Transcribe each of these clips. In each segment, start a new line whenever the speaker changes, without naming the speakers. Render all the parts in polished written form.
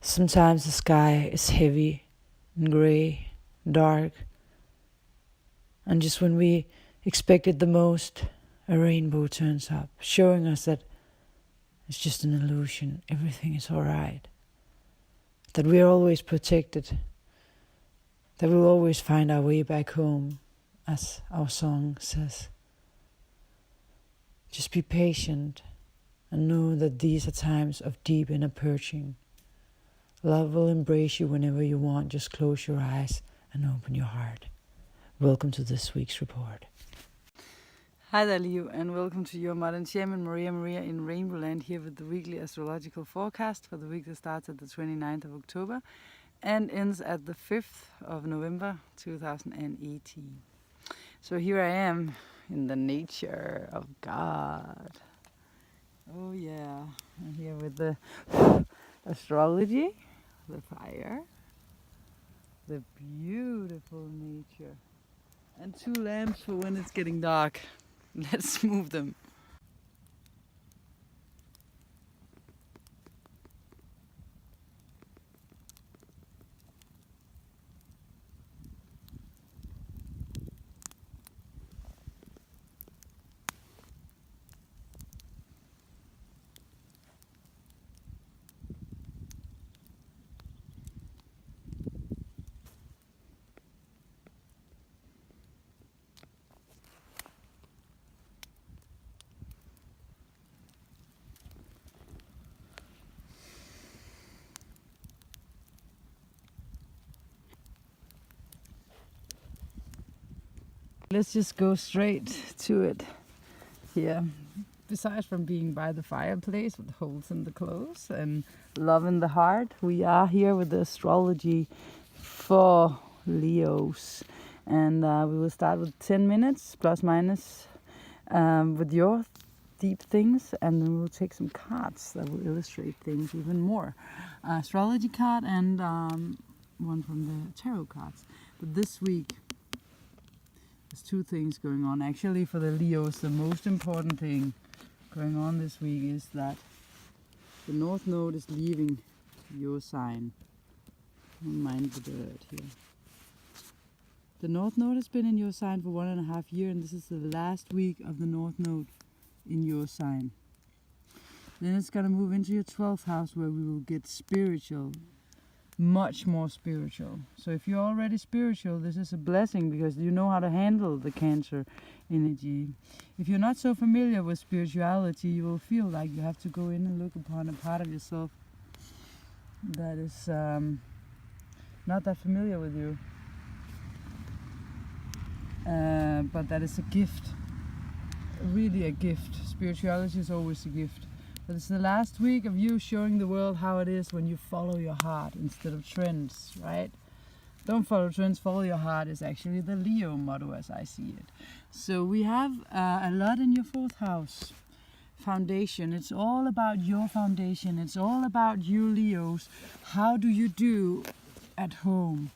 Sometimes the sky is heavy and gray, dark, and just when we expect it the most, a rainbow turns up, showing us that it's just an illusion, everything is alright, that we are always protected, that we'll always find our way back home, as our song says. Just be patient and know that these are times of deep inner purging. Love will embrace you whenever you want. Just close your eyes and open your heart. Welcome to this week's report.
Hi there, Leo, and welcome to your modern shaman, Maria in RainbowLand, here with the weekly astrological forecast for the week that starts at the 29th of October and ends at the 5th of November 2018. So here I am in the nature of God. Oh yeah, I'm here with the astrology, the fire, the beautiful nature, and 2 lamps for when it's getting dark. Let's move them. Let's just go straight to it here. Besides from being by the fireplace with holes in the clothes and love in the heart, we are here with the astrology for Leos. And we will start with 10 minutes, plus minus, with your deep things. And then we'll take some cards that will illustrate things even more. Astrology card and one from the tarot cards. But this week, there's 2 things going on. Actually, for the Leos, the most important thing going on this week is that the North Node is leaving your sign. Don't mind the bird here. The North Node has been in your sign for 1.5 years, and this is the last week of the North Node in your sign. Then it's going to move into your 12th house, where we will get spiritual. Much more spiritual. So if you're already spiritual, this is a blessing because you know how to handle the Cancer energy. If you're not so familiar with spirituality, you will feel like you have to go in and look upon a part of yourself that is not that familiar with you. But that is a gift. Really a gift. Spirituality is always a gift. But it's the last week of you showing the world how it is when you follow your heart instead of trends, right? Don't follow trends, follow your heart is actually the Leo motto as I see it. So we have a lot in your 4th house. Foundation. It's all about your foundation. It's all about you, Leos. How do you do at home?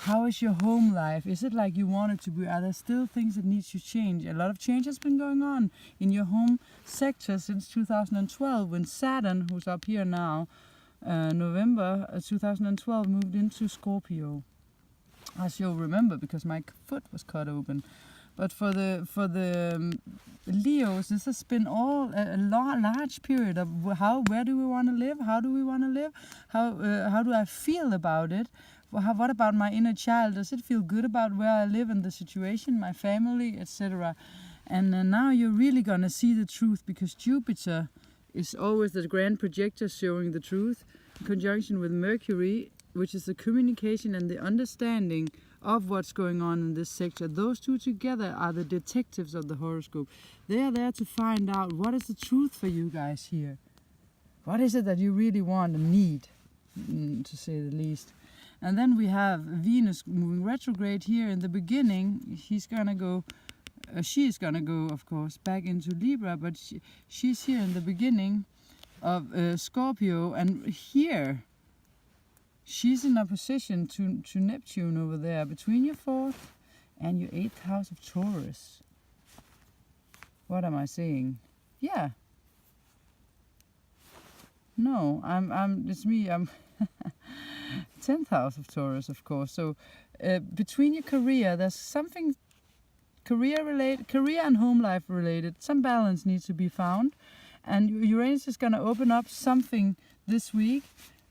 How is your home life? Is it like you want it to be? Are there still things that need to change? A lot of change has been going on in your home sector since 2012 when Saturn, who's up here now, November 2012, moved into Scorpio. As you'll remember, because my foot was cut open. But for the Leos, this has been all a large period of where do we want to live? How do we want to live? How do I feel about it? What about my inner child? Does it feel good about where I live and the situation, my family, etc.? And now you're really going to see the truth because Jupiter is always the grand projector showing the truth in conjunction with Mercury, which is the communication and the understanding of what's going on in this sector. Those 2 together are the detectives of the horoscope. They are there to find out what is the truth for you guys here. What is it that you really want and need, to say the least. And then we have Venus moving retrograde here in the beginning. She's going to go, of course, back into Libra, but she's here in the beginning of Scorpio. And here, she's in opposition to Neptune over there, between your 4th and your 8th house of Taurus. What am I saying? Yeah. No, it's me. I'm 10th house of Taurus, of course. So between your career, there's something career and home life related. Some balance needs to be found, and Uranus is going to open up something this week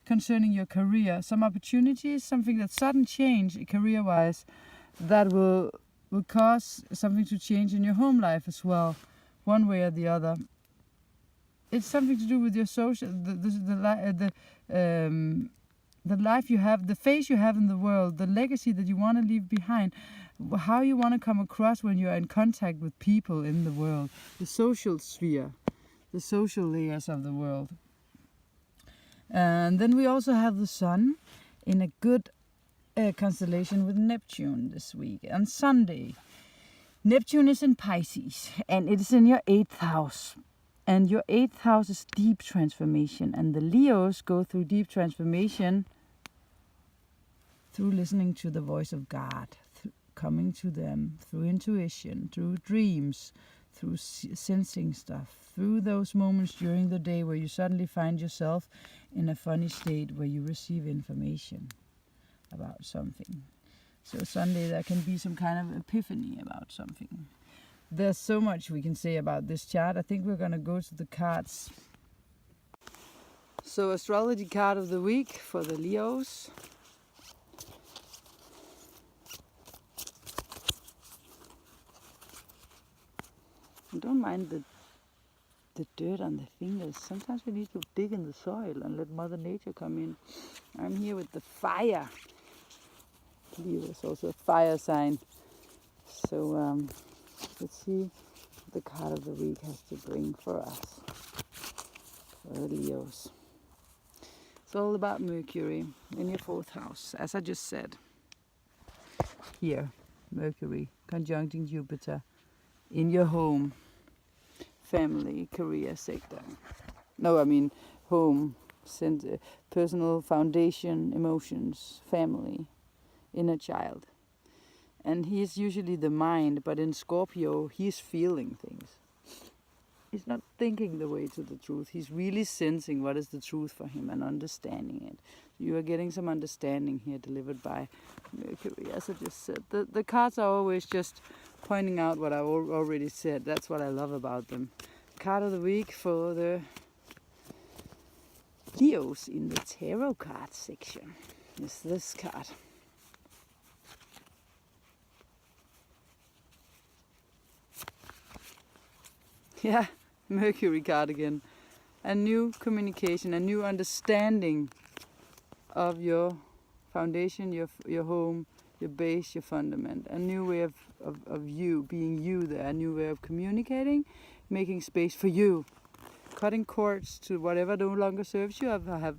concerning your career. Some opportunities, something that sudden change career-wise that will cause something to change in your home life as well, one way or the other. It's something to do with your social, the life you have, the face you have in the world, the legacy that you want to leave behind, how you want to come across when you're in contact with people in the world, the social sphere, the social layers of the world. And then we also have the Sun in a good constellation with Neptune this week. On Sunday, Neptune is in Pisces, and it is in your 8th house. And your 8th house is deep transformation. And the Leos go through deep transformation through listening to the voice of God, coming to them, through intuition, through dreams, through sensing stuff, through those moments during the day where you suddenly find yourself in a funny state where you receive information about something. So Sunday there can be some kind of epiphany about something. There's so much we can say about this chart. I think we're going to go to the cards. So astrology card of the week for the Leos. Don't mind the dirt on the fingers. Sometimes we need to dig in the soil and let Mother Nature come in. I'm here with the fire. Leo is also a fire sign. So let's see what the card of the week has to bring for us, for the Leos. It's all about Mercury in your 4th house, as I just said. Here, Mercury conjuncting Jupiter in your home, family, career sector. No, I mean home, personal foundation, emotions, family, inner child. And he's usually the mind, but in Scorpio, he's feeling things. He's not thinking the way to the truth. He's really sensing what is the truth for him and understanding it. You are getting some understanding here delivered by Mercury, as I just said. The cards are always just pointing out what I already said. That's what I love about them. Card of the week for the Leos in the tarot card section is this card. Yeah, Mercury card again. A new communication, a new understanding of your foundation, your home, your base, your fundament. A new way of you, being you there. A new way of communicating, making space for you. Cutting cords to whatever no longer serves you, have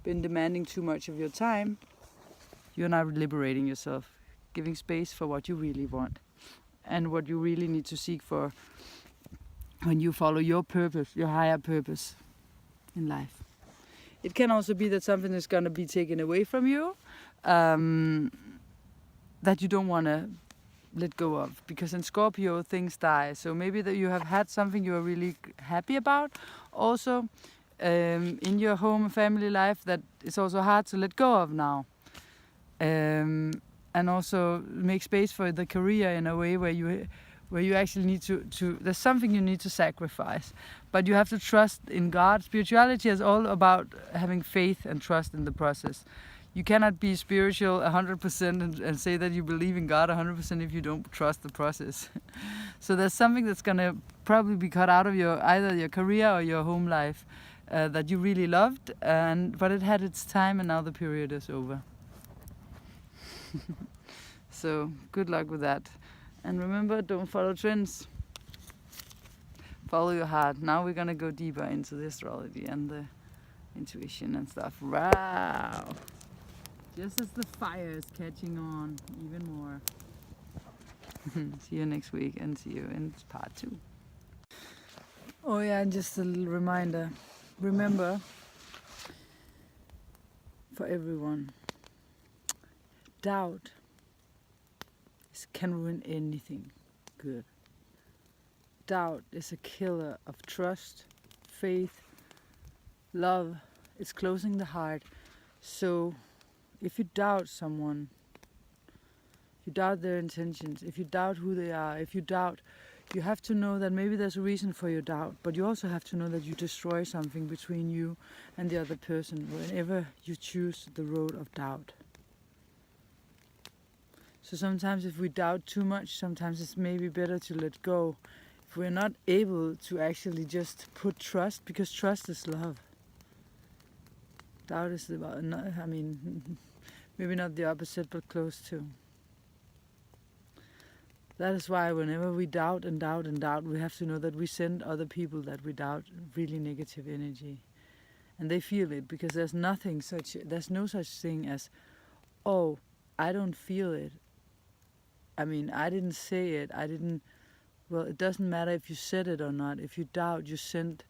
been demanding too much of your time. You're now liberating yourself, giving space for what you really want and what you really need to seek for when you follow your purpose, your higher purpose in life. It can also be that something is going to be taken away from you that you don't want to let go of, because in Scorpio things die. So maybe that you have had something you are really happy about also in your home and family life that is also hard to let go of now. And also make space for the career in a way where you actually need to there's something you need to sacrifice, but you have to trust in God. Spirituality is all about having faith and trust in the process. You cannot be spiritual 100% and say that you believe in God 100% if you don't trust the process. So there's something that's gonna probably be cut out of either your career or your home life that you really loved, but it had its time and now the period is over. So good luck with that. And remember, don't follow trends. Follow your heart. Now we're gonna go deeper into the astrology and the intuition and stuff. Wow! Just as the fire is catching on even more. See you next week and see you in part 2. Oh yeah, and just a little reminder. Remember, for everyone, doubt can ruin anything good. Doubt is a killer of trust, faith, love, It's closing the heart. So if you doubt someone, if you doubt their intentions, if you doubt who they are, if you doubt, you have to know that maybe there's a reason for your doubt, but you also have to know that you destroy something between you and the other person whenever you choose the road of doubt. So sometimes if we doubt too much, sometimes it's maybe better to let go. If we're not able to actually just put trust, because trust is love. Doubt is about, I mean, maybe not the opposite, but close to. That is why whenever we doubt and doubt and doubt, we have to know that we send other people that we doubt really negative energy. And they feel it, because there's no such thing as, oh, I don't feel it. I mean, I didn't say it, well, it doesn't matter if you said it or not. If you doubt, you send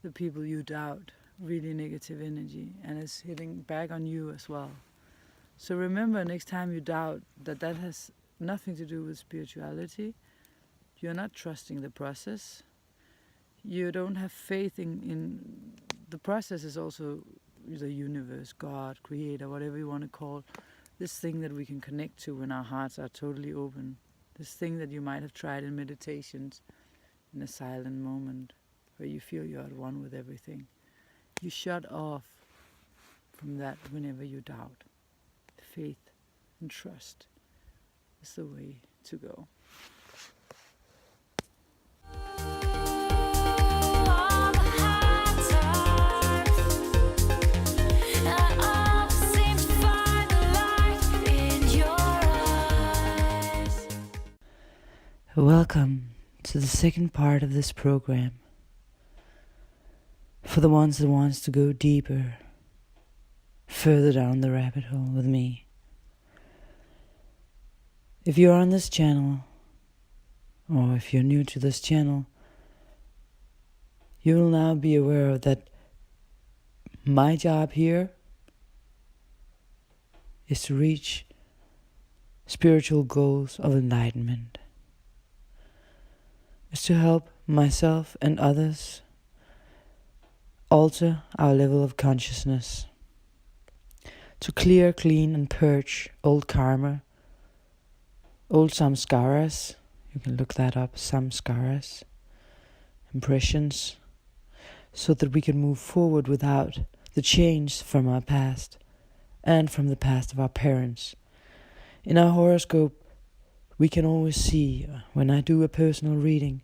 the people you doubt really negative energy, and it's hitting back on you as well. So remember, next time you doubt, that has nothing to do with spirituality. You're not trusting the process. You don't have faith in the process. Is also the universe, God, creator, whatever you want to call this thing that we can connect to when our hearts are totally open. This thing that you might have tried in meditations, in a silent moment where you feel you're at one with everything. You shut off from that whenever you doubt. Faith and trust is the way to go.
Welcome to the second part of this program. For the ones that wants to go deeper, further down the rabbit hole with me. If you're on this channel, or if you're new to this channel, you will now be aware that my job here is to reach spiritual goals of enlightenment. Is to help myself and others alter our level of consciousness, to clear, clean and purge old karma, old samskaras, you can look that up, samskaras, impressions, so that we can move forward without the change from our past and from the past of our parents. In our horoscope, we can always see, when I do a personal reading,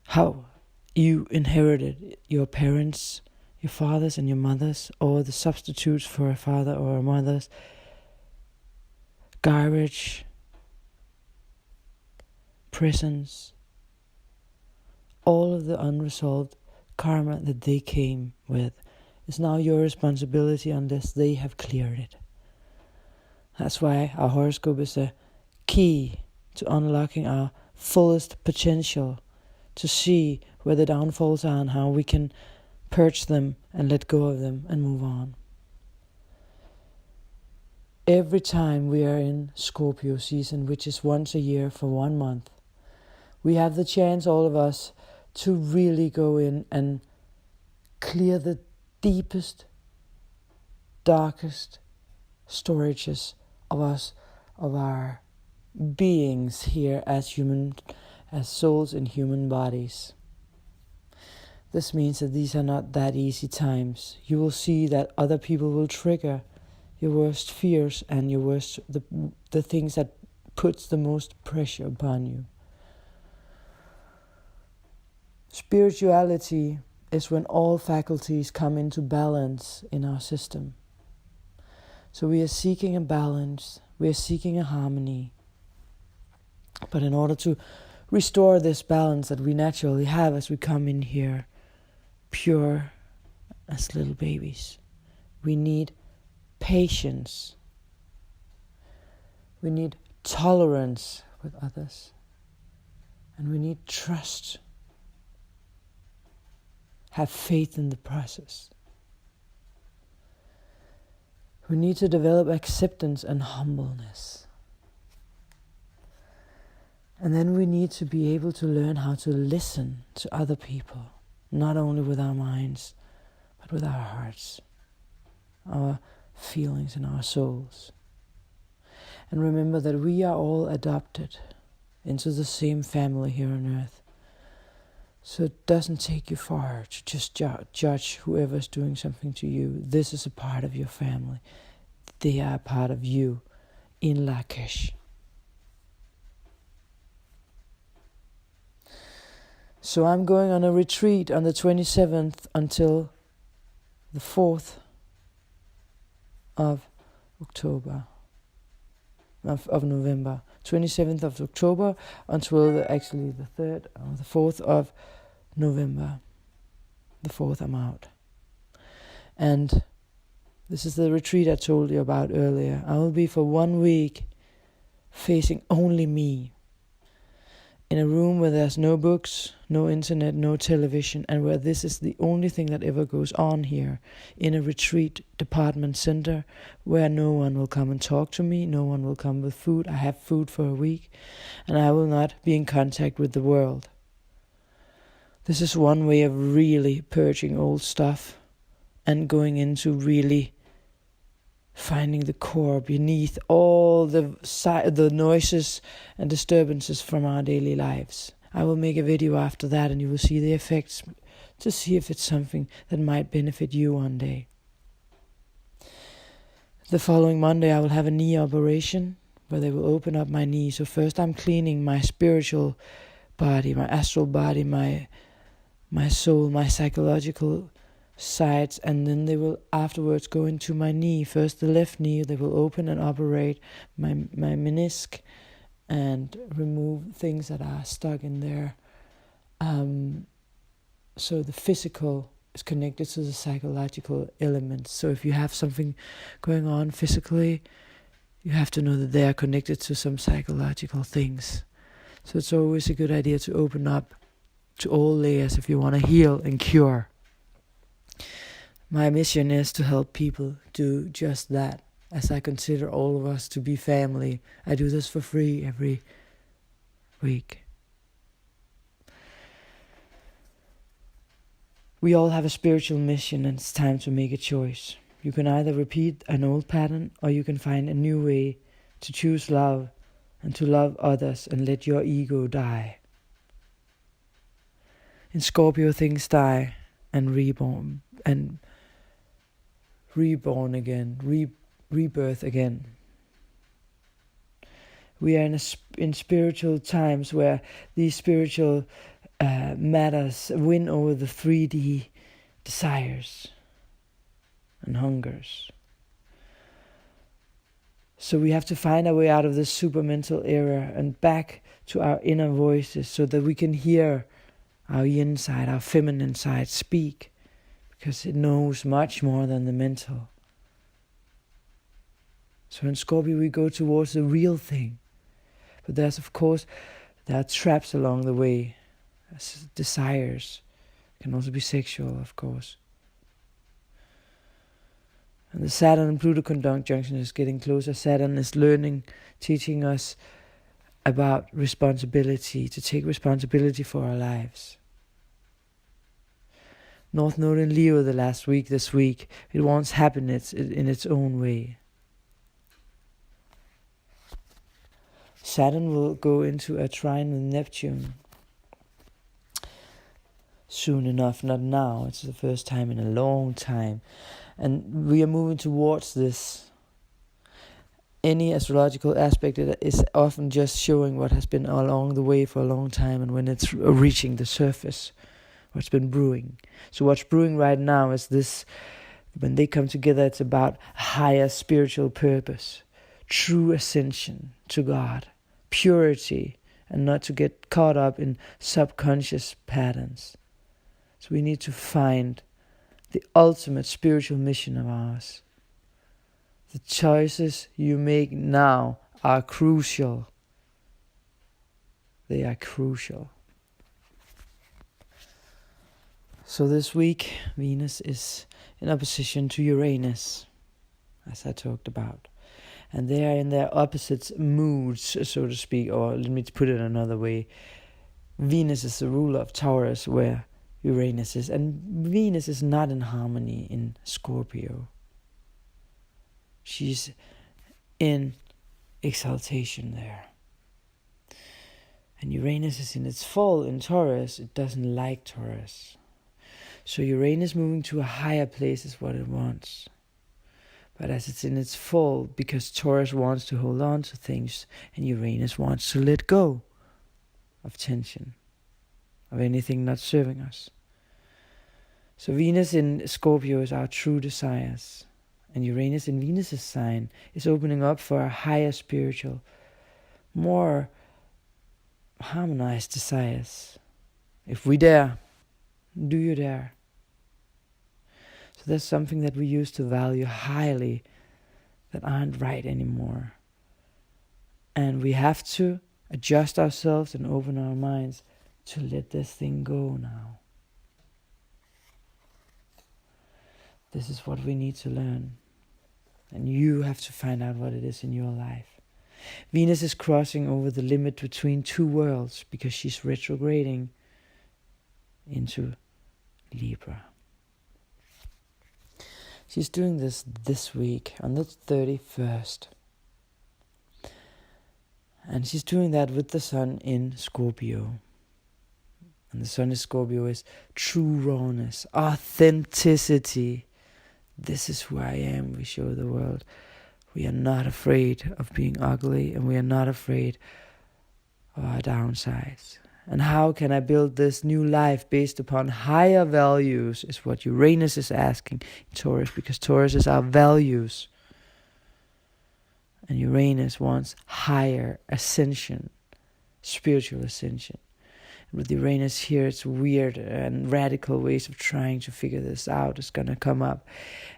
how you inherited your parents, your fathers and your mothers, or the substitutes for a father or a mother's garbage, presence, all of the unresolved karma that they came with is now your responsibility unless they have cleared it. That's why our horoscope is a key to unlocking our fullest potential, to see where the downfalls are and how we can purge them and let go of them and move on. Every time we are in Scorpio season, which is once a year for 1 month, we have the chance, all of us, to really go in and clear the deepest, darkest storages of us, of our beings here as souls in human bodies. This means that these are not that easy times. You will see that other people will trigger your worst fears and your worst the things that puts the most pressure upon you. Spirituality is when all faculties come into balance in our system. So we are seeking a balance, we are seeking a harmony. But in order to restore this balance that we naturally have as we come in here, pure as little babies, we need patience. We need tolerance with others. And we need trust. Have faith in the process. We need to develop acceptance and humbleness. And then we need to be able to learn how to listen to other people, not only with our minds, but with our hearts, our feelings and our souls. And remember that we are all adopted into the same family here on earth. So it doesn't take you far to just judge whoever's doing something to you. This is a part of your family. They are a part of you in Lakesh. So I'm going on a retreat on the 27th until the 4th of October. Of November. 27th of October until the 3rd or the 4th of November. The 4th I'm out. And this is the retreat I told you about earlier. I will be for 1 week facing only me. In a room where there's no books, no internet, no television, and where this is the only thing that ever goes on here. In a retreat department center where no one will come and talk to me, no one will come with food. I have food for a week, and I will not be in contact with the world. This is one way of really purging old stuff and going into really finding the core beneath all the noises and disturbances from our daily lives. I will make a video after that and you will see the effects to see if it's something that might benefit you one day. The following Monday I will have a knee operation where they will open up my knee. So first I'm cleaning my spiritual body, my astral body, my soul, my psychological sides, and then they will afterwards go into my knee. First the left knee, they will open and operate my menisc and remove things that are stuck in there. So the physical is connected to the psychological elements. So if you have something going on physically, you have to know that they are connected to some psychological things. So it's always a good idea to open up to all layers if you want to heal and cure. My mission is to help people do just that, as I consider all of us to be family. I do this for free every week. We all have a spiritual mission, and it's time to make a choice. You can either repeat an old pattern, or you can find a new way to choose love and to love others and let your ego die. In Scorpio, things die and reborn again, rebirth again. We are in spiritual times where these spiritual matters win over the 3D desires and hungers. So we have to find our way out of this supermental era and back to our inner voices so that we can hear our yin side, our feminine side speak, because it knows much more than the mental. So in Scorpio we go towards the real thing. But there are traps along the way. Desires. It can also be sexual, of course. And the Saturn and Pluto conjunction is getting closer. Saturn is teaching us about responsibility, to take responsibility for our lives. North Node in Leo this week, it wants happiness in its own way. Saturn will go into a trine with Neptune soon enough, not now. It's the first time in a long time. And we are moving towards this. Any astrological aspect is often just showing what has been along the way for a long time, and when it's reaching the surface, what's been brewing. So what's brewing right now is this: when they come together, it's about higher spiritual purpose, true ascension to God, purity, and not to get caught up in subconscious patterns. So we need to find the ultimate spiritual mission of ours. The choices you make now are crucial. They are crucial. So this week, Venus is in opposition to Uranus, as I talked about. And they are in their opposite moods, so to speak, or let me put it another way. Venus is the ruler of Taurus, where Uranus is. And Venus is not in harmony in Scorpio. She's in exaltation there. And Uranus is in its fall in Taurus. It doesn't like Taurus. So Uranus moving to a higher place is what it wants. But as it's in its fall, because Taurus wants to hold on to things and Uranus wants to let go of tension, of anything not serving us. So Venus in Scorpio is our true desires. And Uranus in Venus' sign is opening up for a higher spiritual, more harmonized desires. If we dare, do you dare? So there's something that we used to value highly that aren't right anymore. And we have to adjust ourselves and open our minds to let this thing go now. This is what we need to learn. And you have to find out what it is in your life. Venus is crossing over the limit between two worlds because she's retrograding into Libra. She's doing this week on the 31st. And she's doing that with the sun in Scorpio. And the sun in Scorpio is true rawness, authenticity. This is who I am, we show the world. We are not afraid of being ugly, and we are not afraid of our downsides. And how can I build this new life based upon higher values is what Uranus is asking in Taurus, because Taurus is our values. And Uranus wants higher ascension, spiritual ascension. With Uranus here, it's weird and radical ways of trying to figure this out is going to come up.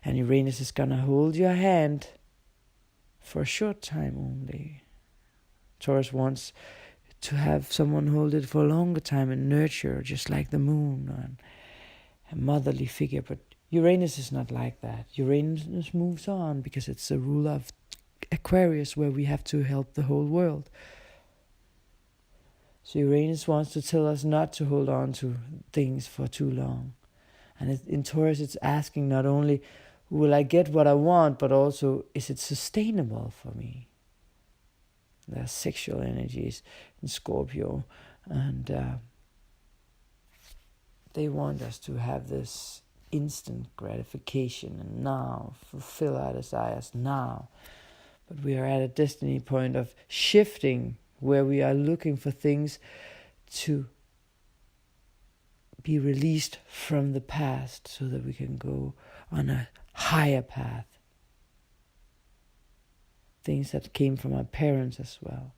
And Uranus is going to hold your hand for a short time only. Taurus wants to have someone hold it for a longer time and nurture, just like the moon, and a motherly figure. But Uranus is not like that. Uranus moves on because it's the ruler of Aquarius, where we have to help the whole world. So Uranus wants to tell us not to hold on to things for too long. And in Taurus, it's asking not only, will I get what I want, but also, is it sustainable for me? There are sexual energies in Scorpio, and they want us to have this instant gratification and now, fulfill our desires now. But we are at a destiny point of shifting, where we are looking for things to be released from the past so that we can go on a higher path. Things that came from our parents as well.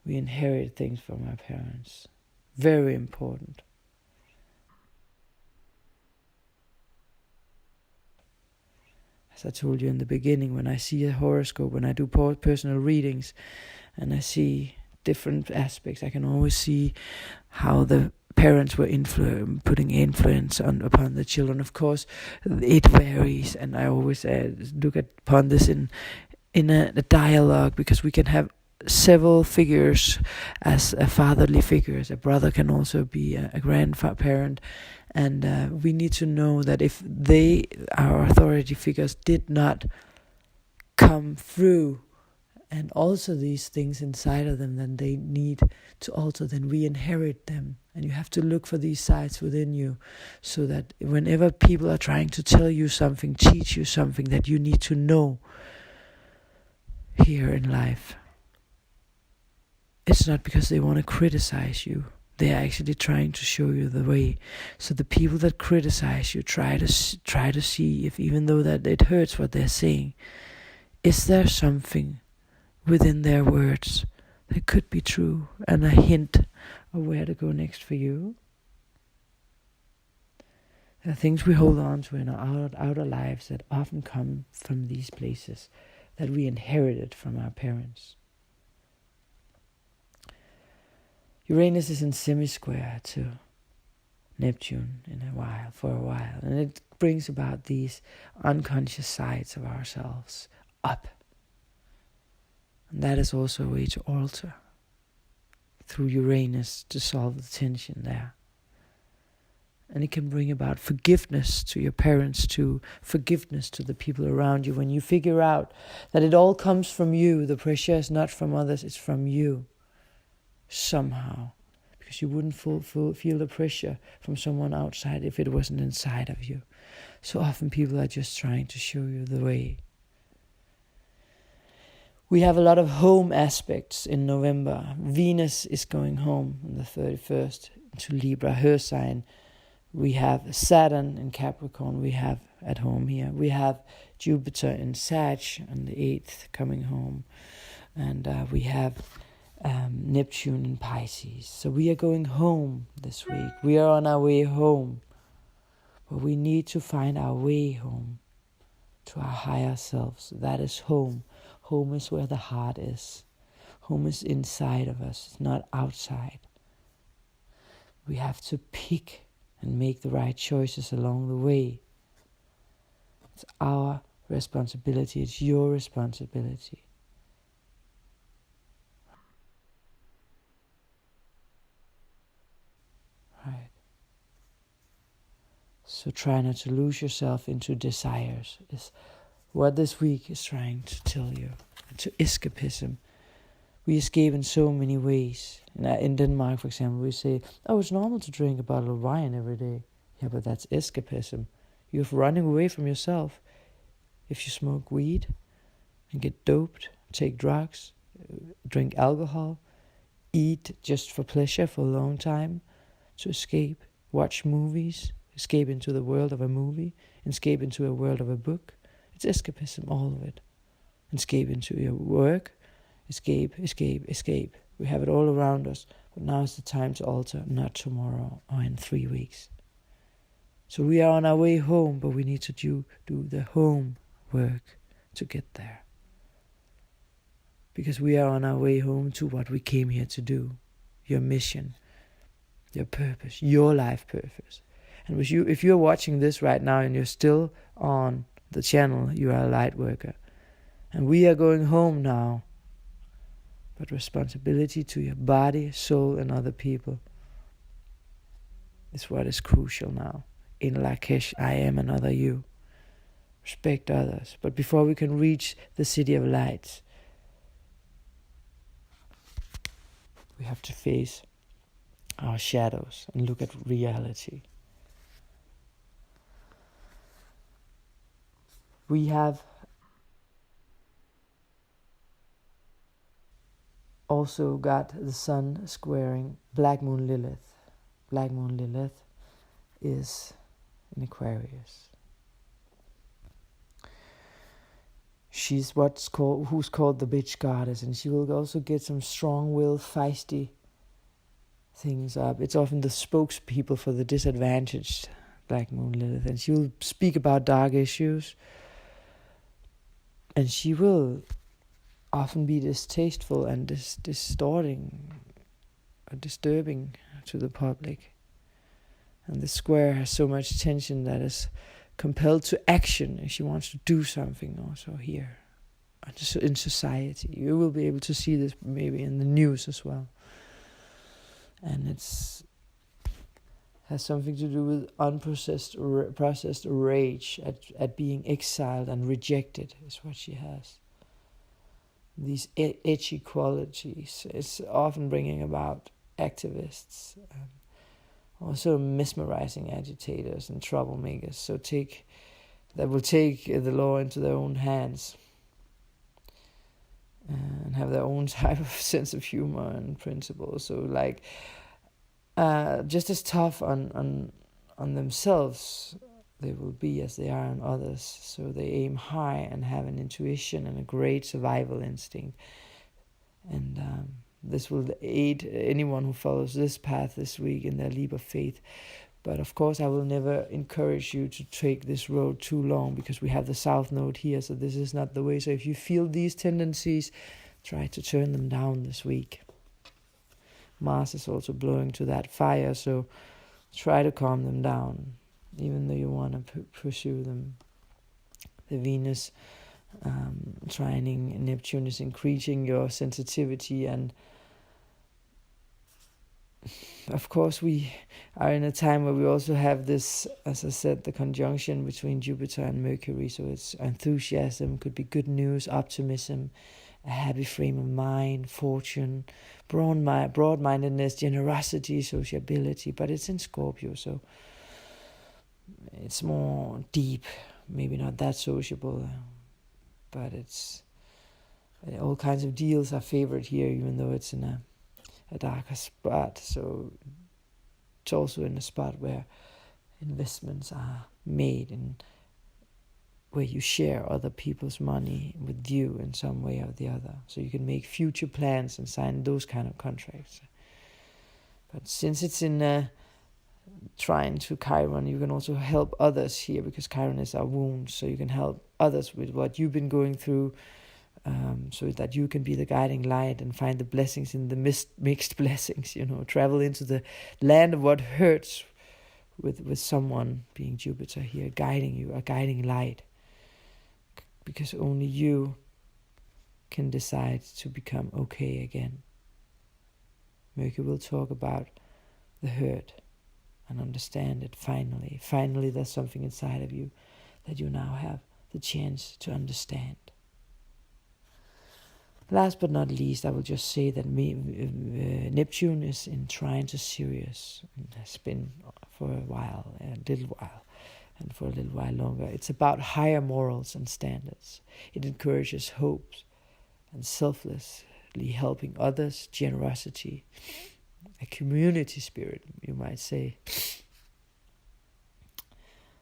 We inherit things from our parents. Very important. As I told you in the beginning, when I see a horoscope, when I do personal readings, and I see different aspects, I can always see how the parents were putting influence upon the children. Of course, it varies, and I always look upon this in a dialogue, because we can have several figures as a fatherly figures. A brother can also be a grandparent. And we need to know that if our authority figures, did not come through and alter these things inside of them, then they need to alter, then we inherit them. And you have to look for these sides within you, so that whenever people are trying to tell you something, teach you something that you need to know here in life, it's not because they want to criticize you. They are actually trying to show you the way. So the people that criticize you, try to see if, even though that it hurts what they're saying, is there something within their words that could be true, and a hint of where to go next for you. There are things we hold on to in our outer lives that often come from these places that we inherited from our parents. Uranus is in semi-square to Neptune for a while, and it brings about these unconscious sides of ourselves up. And that is also a way to alter through Uranus to solve the tension there. And it can bring about forgiveness to your parents too, forgiveness to the people around you. When you figure out that it all comes from you, the pressure is not from others, it's from you. Somehow. Because you wouldn't feel the pressure from someone outside if it wasn't inside of you. So often people are just trying to show you the way. We have a lot of home aspects in November. Venus is going home on the 31st to Libra, her sign. We have Saturn in Capricorn, we have at home here. We have Jupiter in Sag on the 8th coming home. And we have Neptune in Pisces. So we are going home this week. We are on our way home. But we need to find our way home to our higher selves. That is home. Home is where the heart is. Home is inside of us, it's not outside. We have to pick and make the right choices along the way. It's our responsibility, it's your responsibility. Right. So try not to lose yourself into desires, is what this week is trying to tell you. To escapism. We escape in so many ways. In Denmark, for example, we say, oh, it's normal to drink a bottle of wine every day. Yeah, but that's escapism. You're running away from yourself. If you smoke weed and get doped, take drugs, drink alcohol, eat just for pleasure for a long time, to escape, watch movies, escape into the world of a movie, escape into a world of a book. It's escapism, all of it. Escape into your work, escape. We have it all around us, but now is the time to alter, not tomorrow or in 3 weeks. So we are on our way home, but we need to do the home work to get there. Because we are on our way home to what we came here to do, your mission, your purpose, your life purpose. And if you're watching this right now and you're still on the channel, you are a light worker. And we are going home now. But responsibility to your body, soul, and other people is what is crucial now. In Lakesh, I am another you. Respect others. But before we can reach the city of lights, we have to face our shadows and look at reality. We have also got the sun squaring Black Moon Lilith. Black Moon Lilith is in Aquarius. She's who's called the bitch goddess, and she will also get some strong-willed, feisty things up. It's often the spokespeople for the disadvantaged, Black Moon Lilith, and she will speak about dark issues, and she will often be distasteful and distorting or disturbing to the public. And the square has so much tension that is compelled to action if she wants to do something also here in society. You will be able to see this maybe in the news as well. And has something to do with processed rage at being exiled and rejected is what she has. These edgy qualities is often bringing about activists, also mesmerizing agitators and troublemakers. So that will take the law into their own hands and have their own type of sense of humor and principles. So just as tough on themselves they will be as they are on others. So they aim high and have an intuition and a great survival instinct. And this will aid anyone who follows this path this week in their leap of faith. But of course, I will never encourage you to take this road too long, because we have the South Node here, so this is not the way. So if you feel these tendencies, try to turn them down this week. Mars is also blowing to that fire, so try to calm them down, even though you want to pursue them. The Venus trining Neptune is increasing your sensitivity and of course, we are in a time where we also have this, as I said, the conjunction between Jupiter and Mercury. So it's enthusiasm, could be good news, optimism, a happy frame of mind, fortune, broad-mindedness, generosity, sociability. But it's in Scorpio, so it's more deep, maybe not that sociable, but it's all kinds of deals are favored here, even though it's in a darker spot. So it's also in a spot where investments are made and where you share other people's money with you in some way or the other. So you can make future plans and sign those kind of contracts. But since it's in trine to Chiron, you can also help others here, because Chiron is our wounds. So you can help others with what you've been going through, so that you can be the guiding light and find the blessings in the mixed blessings, travel into the land of what hurts with someone, being Jupiter here, guiding you, a guiding light, because only you can decide to become okay again. Mercury will talk about the hurt and understand it finally. Finally, there's something inside of you that you now have the chance to understand. Last but not least, I will just say that Neptune is in trine to Sirius, and has been for a little while, and for a little while longer. It's about higher morals and standards. It encourages hope and selflessly helping others, generosity, a community spirit, you might say.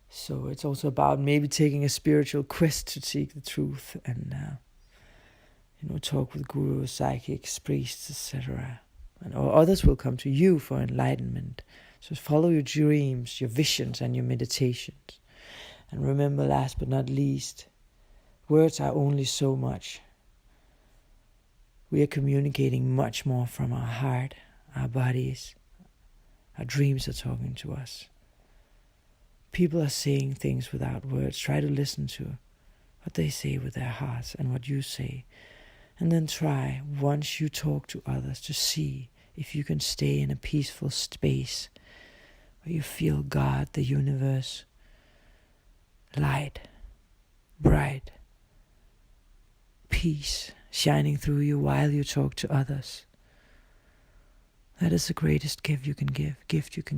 So it's also about maybe taking a spiritual quest to seek the truth and talk with gurus, psychics, priests, etc. Or others will come to you for enlightenment. So follow your dreams, your visions, and your meditations. And remember, last but not least, words are only so much. We are communicating much more from our heart, our bodies. Our dreams are talking to us. People are saying things without words. Try to listen to what they say with their hearts and what you say. And then try, once you talk to others, to see if you can stay in a peaceful space where you feel God, the universe, light, bright, peace shining through you while you talk to others. That is the greatest gift you can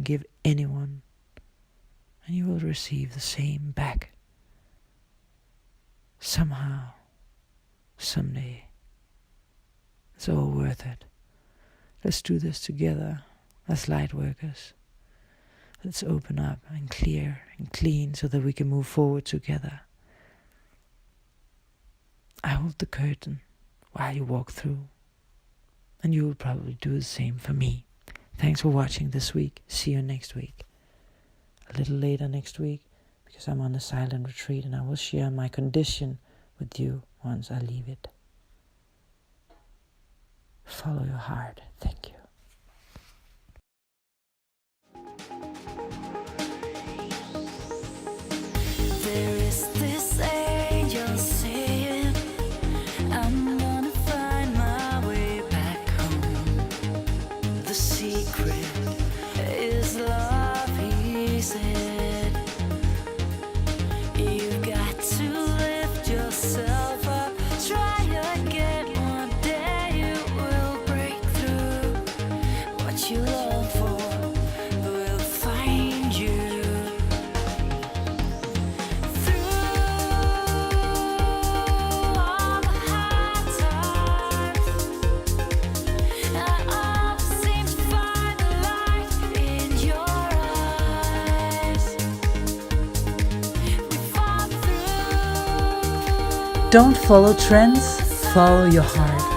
give anyone. And you will receive the same back. Somehow, someday. It's all worth it. Let's do this together as light workers. Let's open up and clear and clean so that we can move forward together. I hold the curtain while you walk through. And you will probably do the same for me. Thanks for watching this week. See you next week. A little later next week, because I'm on a silent retreat and I will share my condition with you once I leave it. Follow your heart. Thank you.
There is this angel saying, I'm gonna find my way back home. The secret is love, he said. You've got to lift yourself up. Try again, one day you will break through. What you long for will find you. Through all the hard times, I always seem to find the light in your eyes. We fought through.
Don't follow trends, follow your heart.